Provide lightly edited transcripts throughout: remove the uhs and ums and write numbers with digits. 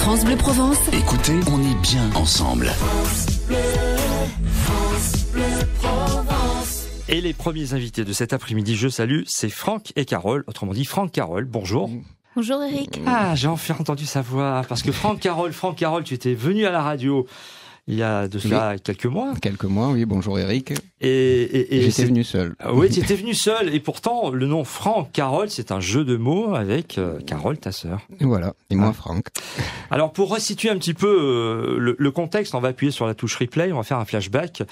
France Bleu Provence. Écoutez, on est bien ensemble. Et les premiers invités de cet après-midi, je salue, c'est Franck et Carole, autrement dit Franck Carole. Bonjour. Bonjour Eric. Ah, j'ai enfin entendu sa voix, parce que Franck Carole, tu étais venu à la radio il y a de cela quelques mois. Quelques mois, oui. Bonjour Eric. Et j'étais venu seul. Oui, tu étais venu seul. Et pourtant, le nom Franck Carole, c'est un jeu de mots avec Carole, ta sœur. Et voilà. Et moi, Franck. Alors, pour resituer un petit peu le contexte, on va appuyer sur la touche replay, on va faire un flashback.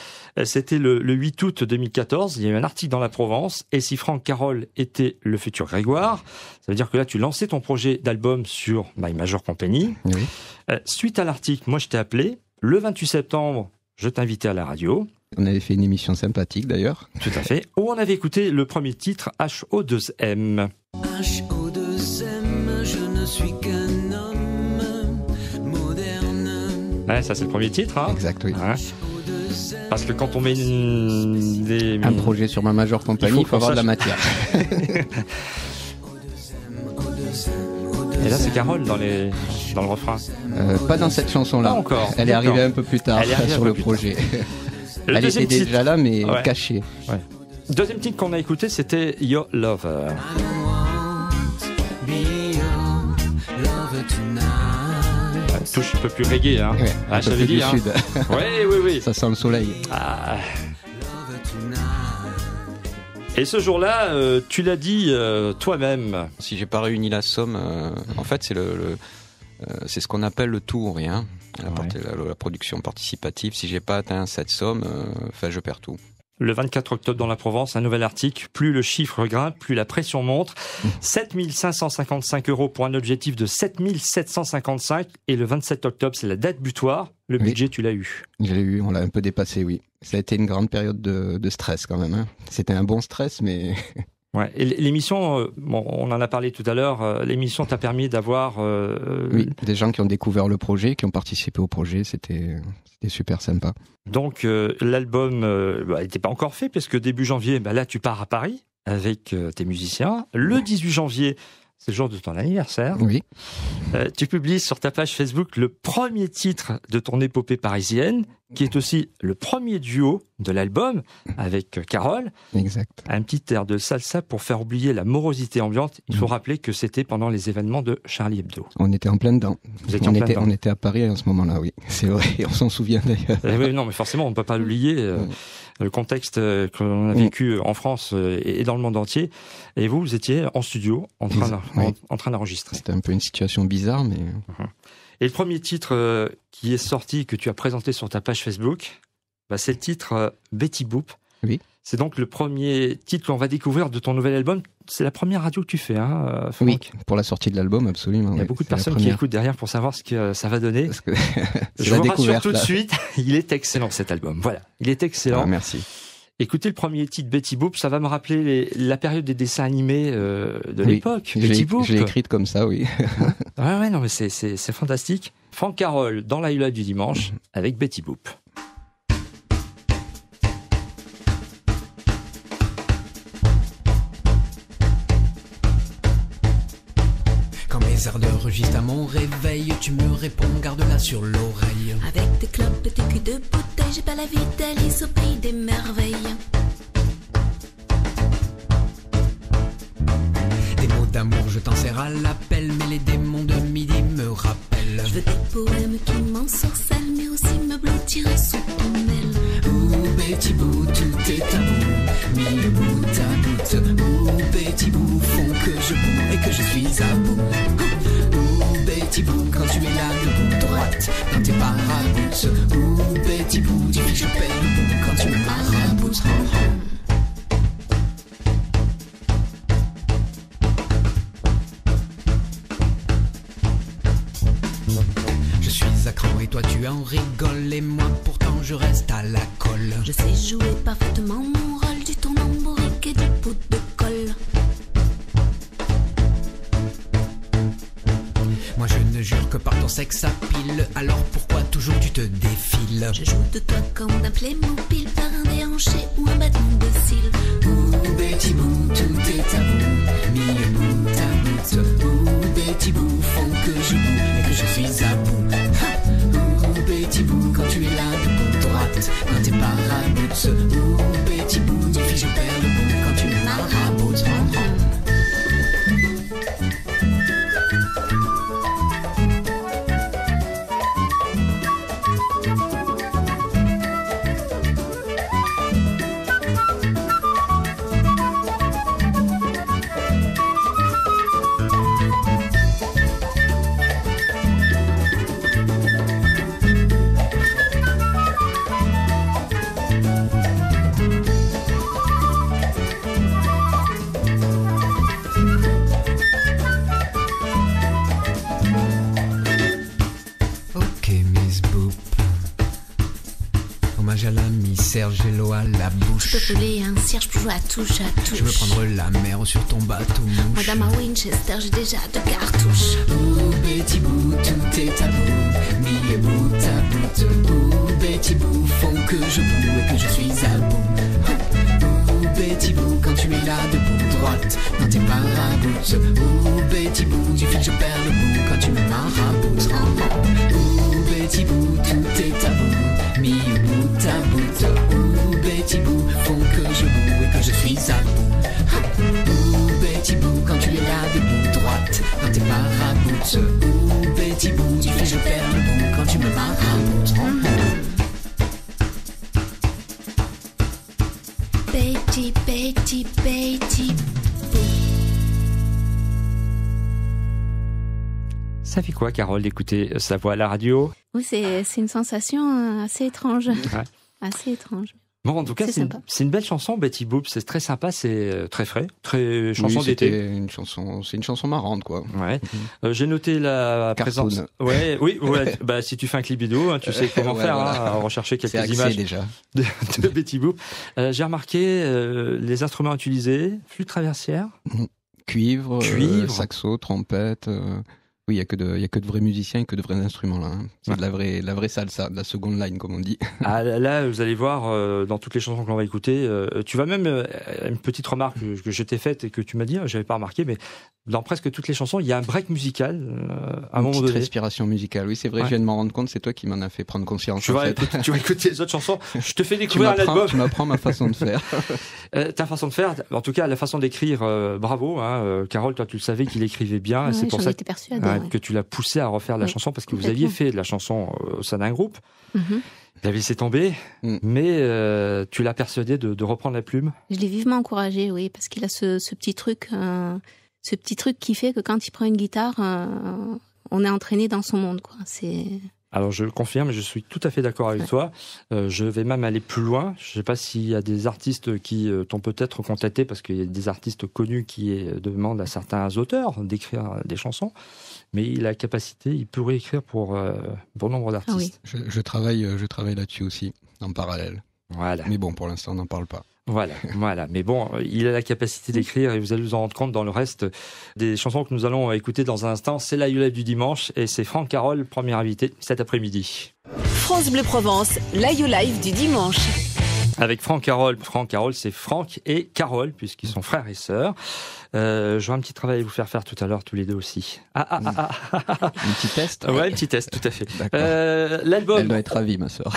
C'était le 8 août 2014. Il y a eu un article dans la Provence. Et si Franck Carole était le futur Grégoire, ça veut dire que là, tu lançais ton projet d'album sur My Major Company. Oui. Suite à l'article, moi, je t'ai appelé. Le 28 septembre, je t'invitais à la radio. On avait fait une émission sympathique d'ailleurs. Tout à fait. Où on avait écouté le premier titre, HO2M. HO2M, je ne suis qu'un homme moderne. Ouais, ça c'est le premier titre. Hein. Exact, oui. Ouais. Parce que quand on met un projet sur ma Major Company, il faut avoir de la matière. Et là, c'est Carole dans le refrain. Pas dans cette chanson-là. Pas encore. Elle est arrivée un peu plus tard sur le projet. Elle était déjà là, mais cachée. Ouais. Deuxième titre qu'on a écouté, c'était Your Lover. Touche un peu plus reggae, hein. Ouais, un peu plus du sud. Oui. Ça sent le soleil. Ah. Et ce jour-là, tu l'as dit toi-même. Si j'ai pas réuni la somme, en fait, c'est ce qu'on appelle le tout ou rien. La production participative. Si j'ai pas atteint cette somme, je perds tout. Le 24 octobre dans la Provence, un nouvel article. Plus le chiffre grimpe, plus la pression monte. 7 555 € pour un objectif de 7 755. Et le 27 octobre, c'est la date butoir. Le budget, tu l'as eu. Je l'ai eu, on l'a un peu dépassé, oui. Ça a été une grande période de stress quand même. Hein. C'était un bon stress, mais... Ouais. Et l'émission, on en a parlé tout à l'heure, l'émission t'a permis d'avoir... Oui, des gens qui ont découvert le projet, qui ont participé au projet, c'était super sympa. Donc l'album n'était pas encore fait, parce que début janvier, là tu pars à Paris avec tes musiciens. Le 18 janvier, c'est le jour de ton anniversaire. Oui. Tu publies sur ta page Facebook le premier titre de ton épopée parisienne, qui est aussi le premier duo de l'album avec Carole. Exact. Un petit air de salsa pour faire oublier la morosité ambiante. Il faut rappeler que c'était pendant les événements de Charlie Hebdo. On était en plein dedans. On était à Paris à ce moment-là, oui. C'est vrai, on s'en souvient d'ailleurs. Oui, non, mais forcément, on ne peut pas l'oublier. Le contexte qu'on a vécu en France et dans le monde entier. Et vous étiez en studio, en train d'enregistrer. C'était un peu une situation bizarre, mais... Et le premier titre qui est sorti, que tu as présenté sur ta page Facebook, c'est le titre Betty Boop. Oui. C'est donc le premier titre qu'on va découvrir de ton nouvel album. C'est la première radio que tu fais, hein, Franck ? Oui, pour la sortie de l'album, absolument. Il y a beaucoup de personnes qui écoutent derrière pour savoir ce que ça va donner. Je vous rassure tout de suite, il est excellent cet album. Voilà, il est excellent. Ah, merci. Écoutez le premier titre, Betty Boop, ça va me rappeler la période des dessins animés de l'époque. Betty Boop. Je l'ai écrite comme ça, oui. Ouais, non, mais c'est fantastique. Franck Carole dans la Hula du dimanche avec Betty Boop. Quand mes ardeurs rugissent à mon réveil, tu me réponds, garde-la sur l'oreille. Avec tes clopes et tes culs de bouteille, j'ai pas la vie d'Alice au pays des merveilles. Des mots d'amour, je t'en sers à l'appel, mais les démons de midi me rappellent. Je veux des poèmes qui m'ensorcellent, mais aussi me blottir sous ton aile. Ouh, Betty Boo, tout est à bout, mis bout à bout. Ouh, Betty Boo, font que je boue et que je suis à bout. Ouh, Betty Boo, quand tu es là debout, droite, dans tes paraboutes. Ouh, Betty Boo, dis je paie debout quand tu me maraboutes. Je suis à cran et toi tu en rigoles, et moi pourtant je reste à la colle. Je sais jouer parfaitement mon rôle du tournamborique et du pot de colle. Moi je ne jure que par ton sexe à pile, alors pourquoi toujours tu te défiles? Je joue de toi comme d'un Playmobil, par un déhanché ou un battement de cils. Ouh, Betty Boo, tout est à bout, mis bout à bout. Ouh, Betty Boo, font que je boue et que je suis à bout. Serge et l'eau à la bouche. Je peux voler un cierge pour jouer à touche à touche. Je veux prendre la mer sur ton bateau mouche. Moi dans ma Winchester j'ai déjà 2 cartouches. Ouh Betty Boo, tout est tabou, mis et bout à bout. Ouh Betty Boo, font que je boue et que je suis à bout. Ouh Betty Boo, quand tu es là debout, droite dans tes paraboutes. Ouh Betty Boo, du fil je perds le bout quand tu me maraboutes. Ouh Betty Boo, tout est tabou, mis bout à bout. Ouh Betty Boo, font que je boue et que je suis à bout. Ouh Betty Boo, quand tu es là debout, droite dans tes paraboutes. Ouh Betty Boo, du fil je perds le bout quand tu me maraboutes. Betty, Betty, Betty Boo. Ça fait quoi, Carole, d'écouter sa voix à la radio? Oui, c'est une sensation assez étrange. Ouais. Assez étrange. Bon, en tout cas, c'est une belle chanson, Betty Boop. C'est très sympa, c'est très frais, très chanson d'été. C'est une chanson marrante, quoi. Ouais. J'ai noté la présence. Ouais, oui. Ouais. Bah, si tu fais un clip vidéo, hein, tu sais comment faire. Voilà. Rechercher quelques images déjà. de Betty Boop. J'ai remarqué les instruments utilisés, flûte traversière, cuivre, saxo, trompette. Oui, il y a que de vrais musiciens et que de vrais instruments là. Hein. C'est de la vraie salsa, de la seconde line comme on dit. Ah là, vous allez voir dans toutes les chansons qu'on va écouter. Tu vas même une petite remarque que je t'ai faite et que tu m'as dit, j'avais pas remarqué, mais dans presque toutes les chansons, il y a un break musical à un moment donné. Respiration musicale. Oui, c'est vrai. Ouais. Je viens de m'en rendre compte. C'est toi qui m'en as fait prendre conscience. Tu vas écouter les autres chansons. Je te fais découvrir un album. Tu m'apprends ma façon de faire. Ta façon de faire, en tout cas la façon d'écrire. Bravo, hein, Carole. Toi, tu le savais qu'il écrivait bien. Ouais, c'est pour ça que tu l'as poussé à refaire la chanson parce que vous aviez fait de la chanson au sein d'un groupe. Il avait laissé tomber, mais tu l'as persuadé de reprendre la plume. Je l'ai vivement encouragé, oui, parce qu'il a ce petit truc qui fait que quand il prend une guitare, on est entraîné dans son monde, quoi. Alors je le confirme, je suis tout à fait d'accord avec toi. Je vais même aller plus loin. Je ne sais pas s'il y a des artistes qui t'ont peut-être contacté, parce qu'il y a des artistes connus qui demandent à certains auteurs d'écrire des chansons, mais il a la capacité, il pourrait écrire pour bon nombre d'artistes. Ah oui. Je travaille là-dessus aussi, en parallèle. Voilà. Mais bon, pour l'instant, on n'en parle pas. Voilà. Mais bon, il a la capacité d'écrire et vous allez vous en rendre compte dans le reste des chansons que nous allons écouter dans un instant. C'est la You Live du dimanche et c'est Franck Carole, premier invité cet après-midi. France Bleu Provence, la You Live du dimanche. Avec Franck Carole. Franck Carole, c'est Franck et Carole, puisqu'ils sont frères et sœurs. J'aurai un petit travail à vous faire tout à l'heure, tous les deux aussi. Un petit test. Ouais, un petit test, tout à fait. L'album. Elle doit être ravie, ma sœur.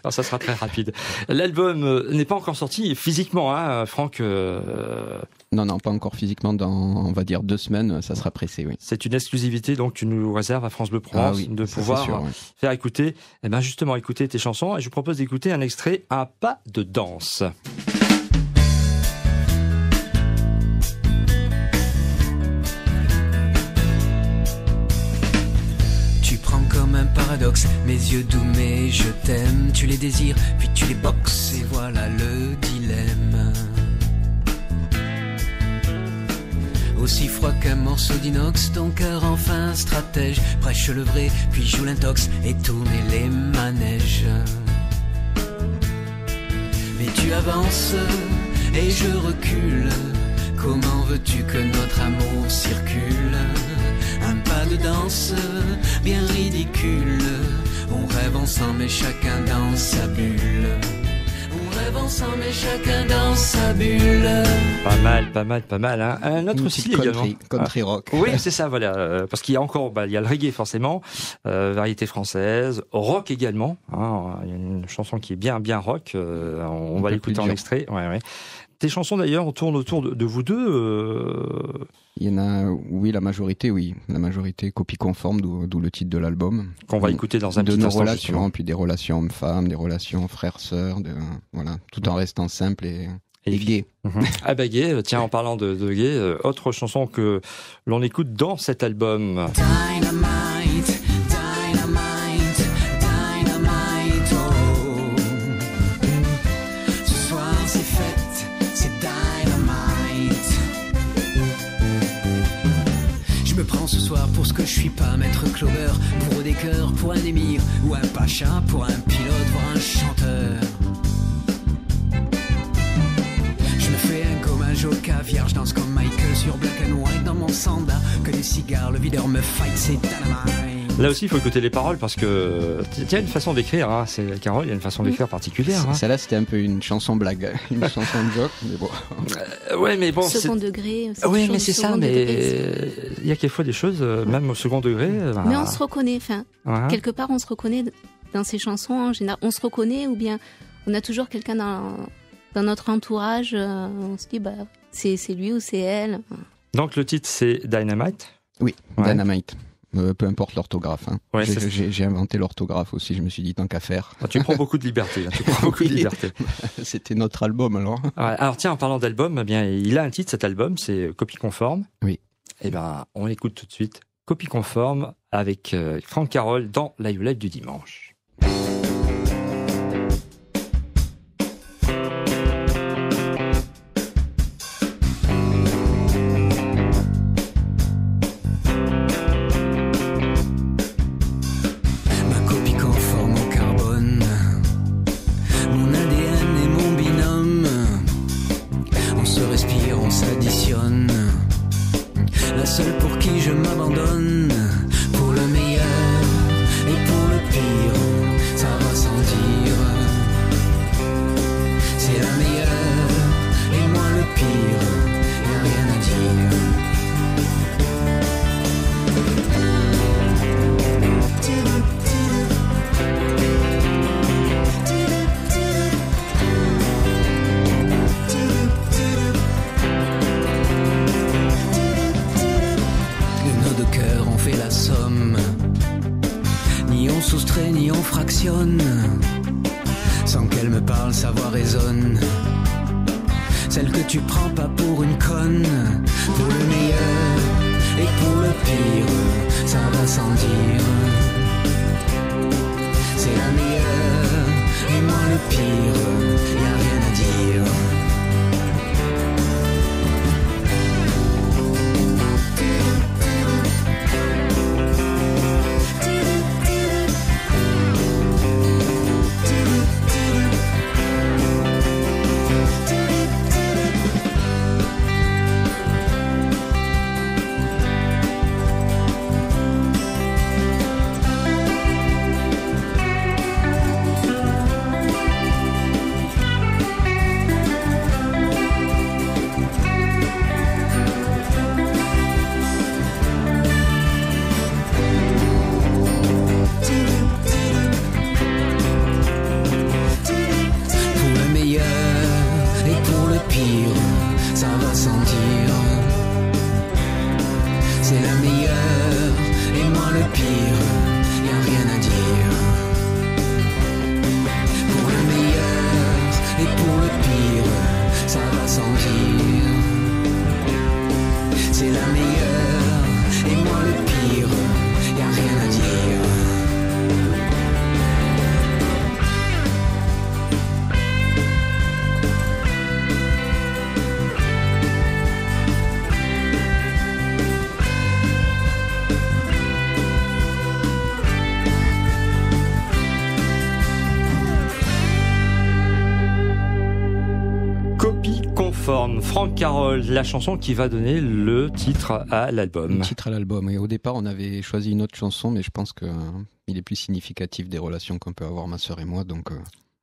Alors, ça sera très rapide. L'album n'est pas encore sorti physiquement, hein, Franck. Non, pas encore physiquement. Dans, on va dire 2 semaines, ça sera pressé, oui. C'est une exclusivité, donc tu nous réserves à France Bleu Provence de pouvoir faire écouter, justement, écouter tes chansons. Et je vous propose d'écouter un extrait, Un pas de danse. Un paradoxe, mes yeux doux mais je t'aime, tu les désires puis tu les boxes et voilà le dilemme. Aussi froid qu'un morceau d'inox, ton cœur enfin stratège, prêche le vrai puis joue l'intox et tourne les manèges. Mais tu avances et je recule, comment veux-tu que notre amour circule? Un pas de danse bien ridicule. On rêve ensemble mais chacun dans sa bulle. On rêve ensemble mais chacun dans sa bulle. Pas mal, hein. Un autre style également. Country rock. Oui, c'est ça, voilà. Parce qu'il y a encore, il y a le reggae forcément, variété française, rock également. Hein. Il y a une chanson qui est bien rock. On va l'écouter en extrait. Ouais. Tes chansons d'ailleurs tournent autour de vous deux. Il y en a, oui, la majorité, copie conforme, d'où le titre de l'album. Qu'on va écouter dans un petit instant. De nos relations, puis des relations hommes-femmes, des relations frères-sœurs, tout en restant simple et gay. Ah bah gay, tiens, en parlant de gay, autre chanson que l'on écoute dans cet album. Dynamite, oh. Ce soir c'est fête, c'est dynamite. Je me prends ce soir pour ce que je suis pas, maître Clover, pour des cœurs, pour un émir, ou un pacha, pour un pilote, pour un chanteur. fromage au caviar. Je danse comme Michael sur Black and White dans mon sanda. Que des cigares, le videur me fight, c'est dynamite. Là aussi, il faut écouter les paroles parce que il y a une façon d'écrire. Hein. Carole, il y a une façon d'écrire particulière. Hein. Celle-là, c'était un peu une chanson blague, une chanson de joke, mais bon. Ouais, mais bon. Second degré. Oui, mais c'est ça. Mais il y a quelquefois des choses, même au second degré. Mais on se reconnaît. Enfin, quelque part, on se reconnaît dans ces chansons. En général, on se reconnaît, ou bien on a toujours quelqu'un dans notre entourage. On se dit, bah, c'est lui ou c'est elle. Donc le titre, c'est Dynamite. Oui, Dynamite. Peu importe l'orthographe. Hein. Ouais, j'ai inventé l'orthographe aussi, je me suis dit tant qu'à faire. Ah, tu prends beaucoup de liberté. C'était notre album alors. Alors tiens, en parlant d'album, eh bien, il a un titre cet album, c'est Copie conforme. Oui. Eh ben, on l'écoute tout de suite. Copie conforme avec Franck Carole dans la You Live du dimanche. Sans qu'elle me parle, sa voix résonne. Celle que tu prends pas pour une conne. Pour le meilleur et pour le pire, ça va sans dire. C'est la meilleure et moi le pire, y'a rien à dire. Franck Carole, la chanson qui va donner le titre à l'album. Le titre à l'album. Et au départ, on avait choisi une autre chanson, mais je pense que il est plus significatif des relations qu'on peut avoir ma sœur et moi. Donc.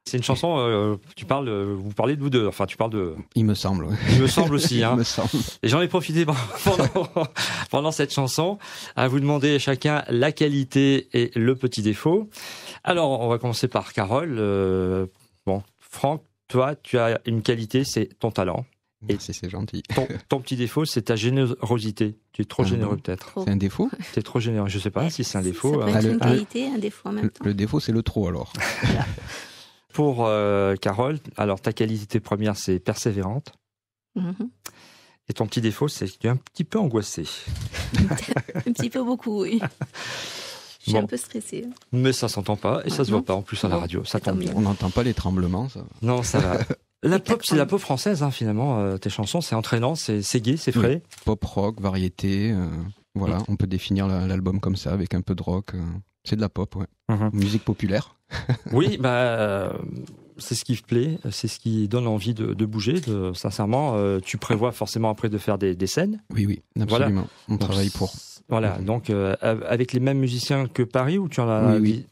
C'est une chanson. Vous parlez de vous deux. Enfin, tu parles de. Il me semble. Ouais. Il me semble aussi. Hein. Il me semble. Et j'en ai profité pendant cette chanson à vous demander chacun la qualité et le petit défaut. Alors, on va commencer par Carole. Franck, toi, tu as une qualité, c'est ton talent. Et c'est gentil. Ton petit défaut, c'est ta générosité. Tu es trop généreux, peut-être. C'est un défaut ? Tu es trop généreux. Je ne sais pas si c'est un défaut. Ça peut être une qualité, un défaut en même temps. Le défaut, c'est le trop, alors. Voilà. Pour Carole, alors ta qualité première, c'est persévérante. Mm-hmm. Et ton petit défaut, c'est que tu es un petit peu angoissée. Un petit peu beaucoup, oui. Je suis un peu stressée. Mais ça s'entend pas et ça se voit pas en plus à la radio. Ça tombe bien. On n'entend pas les tremblements, ça. Non, ça va. La pop, c'est la pop française, hein, finalement. Tes chansons, c'est entraînant, c'est gai, c'est frais. Oui. Pop, rock, variété. Voilà, on peut définir l'album comme ça, avec un peu de rock. C'est de la pop, ouais. Musique populaire. Oui, c'est ce qui te plaît, c'est ce qui donne envie de bouger. Sincèrement, tu prévois forcément après de faire des scènes. Oui, absolument. Voilà. On travaille pour. Voilà, donc avec les mêmes musiciens que Paris, ou tu en as... Oui,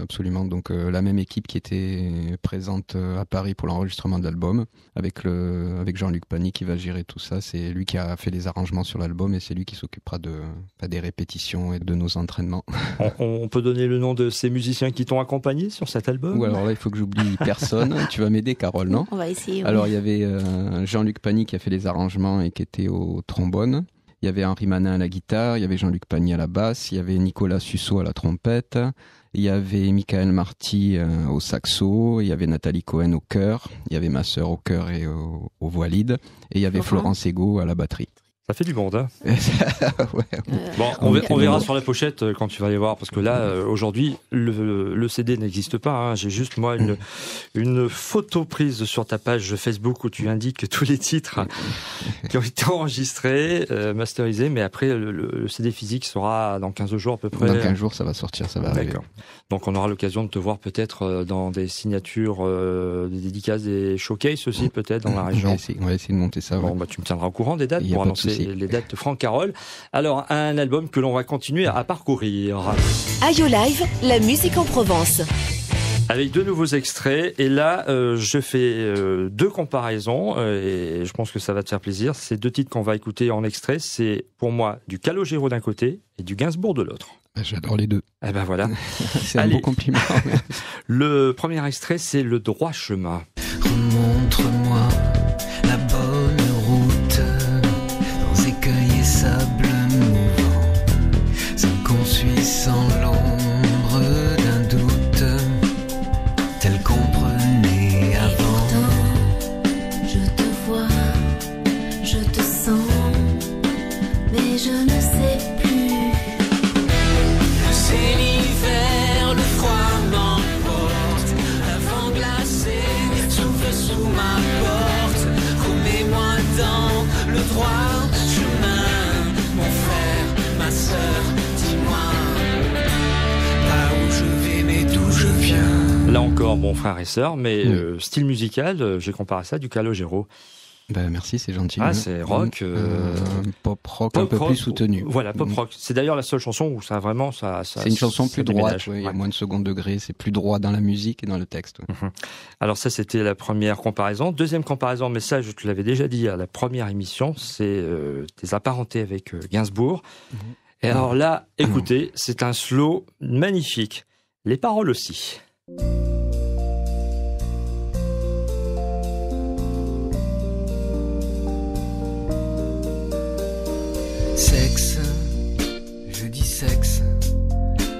absolument. Donc la même équipe qui était présente à Paris pour l'enregistrement de l'album, avec Jean-Luc Pagny qui va gérer tout ça. C'est lui qui a fait les arrangements sur l'album et c'est lui qui s'occupera des répétitions et de nos entraînements. On peut donner le nom de ces musiciens qui t'ont accompagné sur cet album? Ou alors là, il faut que j'oublie personne. Tu vas m'aider, Carole, non? On va essayer. Oui. Alors il y avait Jean-Luc Pagny qui a fait les arrangements et qui était au trombone. Il y avait Henri Manin à la guitare, il y avait Jean-Luc Pagny à la basse, il y avait Nicolas Susso à la trompette, il y avait Michael Marty au saxo, il y avait Nathalie Cohen au chœur, il y avait ma sœur au chœur et aux voix lead, et il y avait Florence Ego à la batterie. Ça fait du monde, hein. Ouais. Bon, on verra sur la pochette quand tu vas y voir, parce que là, aujourd'hui, le CD n'existe pas. Hein. J'ai juste, moi, une photo prise sur ta page Facebook où tu indiques tous les titres qui ont été enregistrés, masterisés, mais après, le CD physique sera dans 15 jours à peu près. Dans 15 jours, ça va sortir, ça va arriver. D'accord. Donc, on aura l'occasion de te voir peut-être dans des signatures, des dédicaces, des showcases aussi, peut-être, dans la région. On va essayer de monter ça. Bon, tu me tiendras au courant des dates pour annoncer les dates de Franck Carole. Alors, un album que l'on va continuer à parcourir. Ayo Live, la musique en Provence. Avec 2 nouveaux extraits. Et là, je fais 2 comparaisons. Et je pense que ça va te faire plaisir. Ces 2 titres qu'on va écouter en extrait, c'est pour moi du Calogero d'un côté et du Gainsbourg de l'autre. J'adore les deux. Eh ben voilà. C'est un beau compliment. Le premier extrait, c'est Le droit chemin. Montre-moi la bonne route, dans écueils et sable mouvant, celle qu'on suit sans l'ombre d'un doute, tel qu'on prenait avant. Je te vois, je te sens, mais je ne sais plus. C'est l'hiver, le froid m'emporte, un vent glacé souffle sous ma porte. Remets-moi dans le droit chemin, mon frère, ma sœur, dis-moi pas où je vais mais d'où je viens. Là encore, mon frère et sœur, mais style musical, j'ai comparé ça à du Calogero. Ben merci, c'est gentil. Ah, c'est rock, pop rock un peu plus soutenu. Voilà, pop rock. C'est d'ailleurs la seule chanson où ça vraiment ça. C'est une chanson plus droite. Il y a moins de second degré. C'est plus droit dans la musique et dans le texte. Alors ça, c'était la première comparaison. Deuxième comparaison, mais ça, je te l'avais déjà dit à la première émission, c'est tes apparentés avec Gainsbourg. Et alors là, écoutez, c'est un slow magnifique. Les paroles aussi. Sexe, je dis sexe,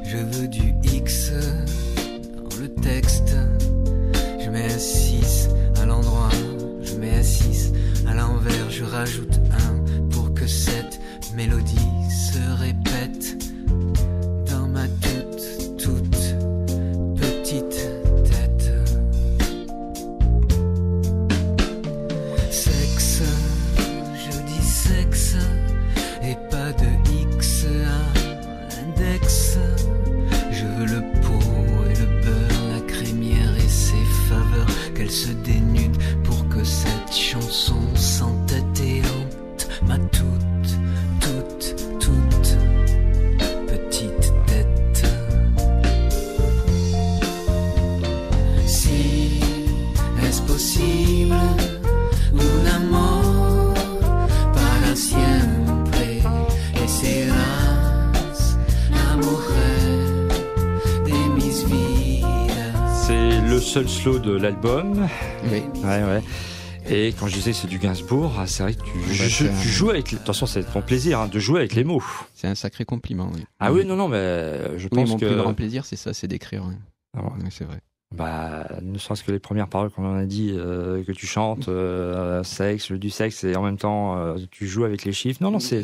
je veux du X dans le texte. Je mets un 6 à l'endroit, je mets un 6 à l'envers, je rajoute un pour que cette mélodie se répète dans ma toute petite tête. Sexe, je dis sexe, et pas de X à l'index. Je veux le pot et le beurre, la crémière et ses faveurs, qu'elle se dénude pour que cette chanson s'entête et hante ma toute petite tête. Si est-ce possible, un amour para siempre, et serás la mujer de mis vidas. C'est le seul slow de l'album. Oui. Ouais. Et quand je disais que c'est du Gainsbourg, c'est vrai que tu joues avec... Attention, c'est ton plaisir de jouer avec les mots. C'est un sacré compliment, oui. Ah oui, non, mais je pense mon que... plus grand plaisir, c'est ça, c'est d'écrire. Oui. Ah ouais. Oui, c'est vrai. Bah, ne serait-ce que les premières paroles qu'on en a dit, que tu chantes, sexe, du sexe, et en même temps, tu joues avec les chiffres. Non, c'est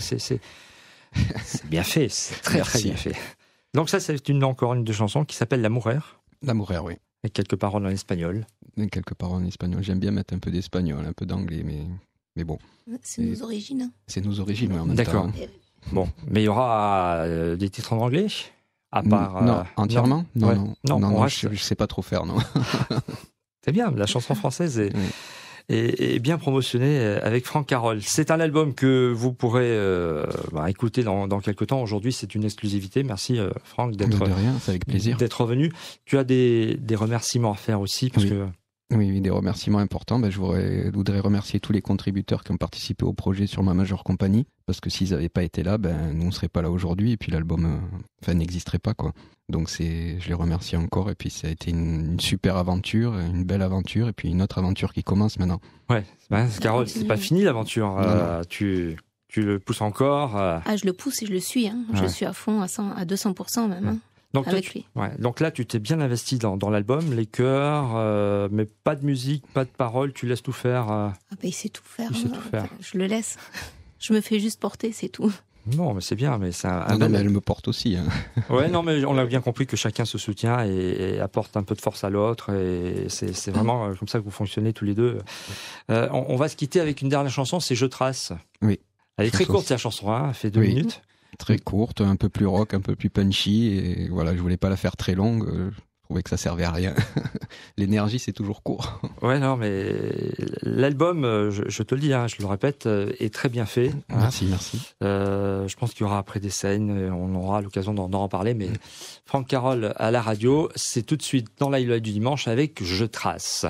bien fait, c'est très bien fait. Donc ça, c'est encore une de chansons qui s'appelle L'Amourer. L'Amourer, oui. Avec quelques paroles en espagnol. Et quelques paroles en espagnol. J'aime bien mettre un peu d'espagnol, un peu d'anglais, mais bon. C'est nos origines. C'est nos origines, oui, en même D'accord. temps. Bon, mais il y aura des titres en anglais à part... Non, entièrement non, je sais pas trop faire, non. C'est bien, la chanson française est bien promotionnée avec Franck Carole. C'est un album que vous pourrez écouter dans quelques temps. Aujourd'hui, c'est une exclusivité. Merci Franck De rien, c'est avec plaisir. D'être revenu. Tu as des remerciements à faire aussi parce que... Oui, des remerciements importants. Je voudrais remercier tous les contributeurs qui ont participé au projet sur ma majeure compagnie, parce que s'ils n'avaient pas été là, nous on serait pas là aujourd'hui, et puis l'album n'existerait pas, quoi. Donc je les remercie encore, et puis ça a été une super aventure, une belle aventure, et puis une autre aventure qui commence maintenant. Ouais, Carole, c'est pas fini l'aventure. Tu le pousses encore. Je le pousse et je le suis. Hein. Je suis à fond, à 200% même. Hein. Donc, avec lui. Donc là, tu t'es bien investi dans l'album, les chœurs, mais pas de musique, pas de paroles, tu laisses tout faire. Il sait tout faire. Il sait tout faire. Je le laisse. Je me fais juste porter, c'est tout. Non, mais c'est bien, mais c'est Non, mais elle me porte aussi. Hein. Ouais, non, mais on a bien compris que chacun se soutient et apporte un peu de force à l'autre, et c'est vraiment comme ça que vous fonctionnez tous les deux. On va se quitter avec une dernière chanson, c'est Je trace. Oui. Elle est très courte, cette chanson, hein, elle fait 2 minutes. Très courte, un peu plus rock, un peu plus punchy, et voilà, je voulais pas la faire très longue, je trouvais que ça servait à rien. L'énergie, c'est toujours court. Ouais, non, mais l'album, je te le dis, hein, je le répète, est très bien fait. Merci. Je pense qu'il y aura après des scènes, on aura l'occasion d'en reparler, mais Franck Carole à la radio, c'est tout de suite dans l'High Life du dimanche avec Je trace.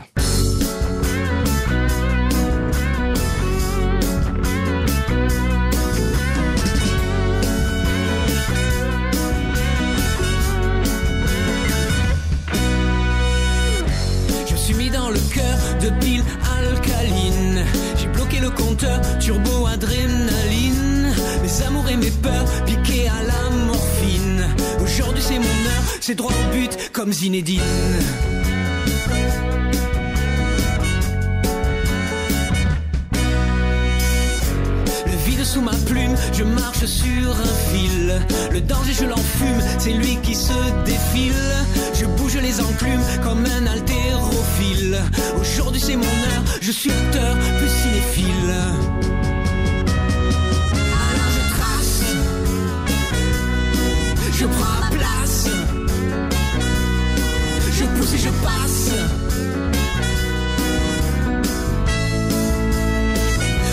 De pile alcaline, j'ai bloqué le compteur turbo adrénaline, mes amours et mes peurs piqués à la morphine. Aujourd'hui c'est mon heure, c'est droit au but comme Zinedine. Le vide sous ma plume, je marche sur un fil. Le danger je l'enfume, c'est lui qui se défile. Je bouge les enclumes comme un haltérophile. Aujourd'hui c'est mon heure, je suis acteur plus cinéphile. Alors je trace, je prends la place, je pousse et je passe.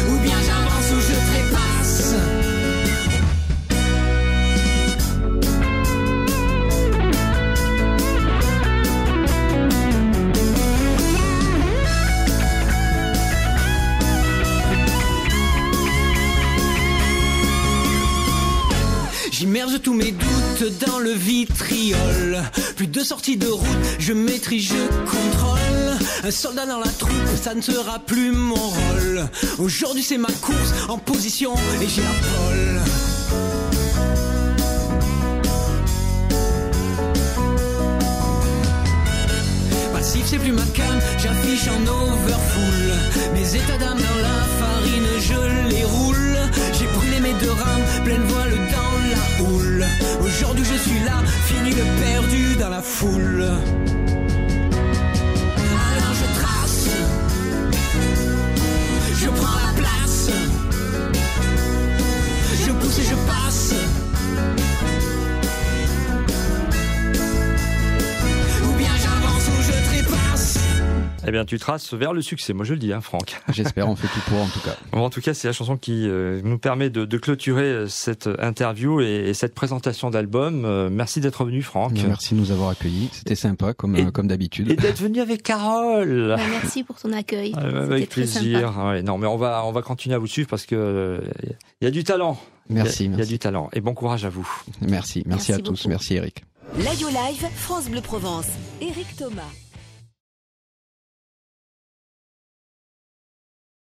Ou bien j'avance ou je trépasse. J'immerge tous mes doutes dans le vitriol. Plus de sortie de route, je maîtrise, je contrôle. Un soldat dans la troupe, ça ne sera plus mon rôle. Aujourd'hui c'est ma course en position et j'ai la pole. Passif c'est plus ma cam, j'affiche en overfull. Mes états d'âme dans la farine, je les roule. J'ai brûlé mes 2 rames, pleine voile dans la houle. Aujourd'hui je suis là, fini le perdu dans la foule. Alors je trace, je prends la place, je pousse et je passe. Ou bien j'avance ou je trépasse. Eh bien, tu traces vers le succès, moi je le dis, hein, Franck. J'espère, on fait tout pour en tout cas. Bon, en tout cas, c'est la chanson qui nous permet de clôturer cette interview et cette présentation d'album. Merci d'être venu, Franck. Merci de nous avoir accueillis, c'était sympa comme d'habitude. Et d'être venu avec Carole. Merci pour ton accueil. Avec plaisir. Ouais, non, mais on va continuer à vous suivre parce que il y a du talent. Merci. Il y a du talent. Et bon courage à vous. Merci à tous. beaucoup. Merci Eric. L'Ayo Live, France Bleu Provence. Eric Thomas.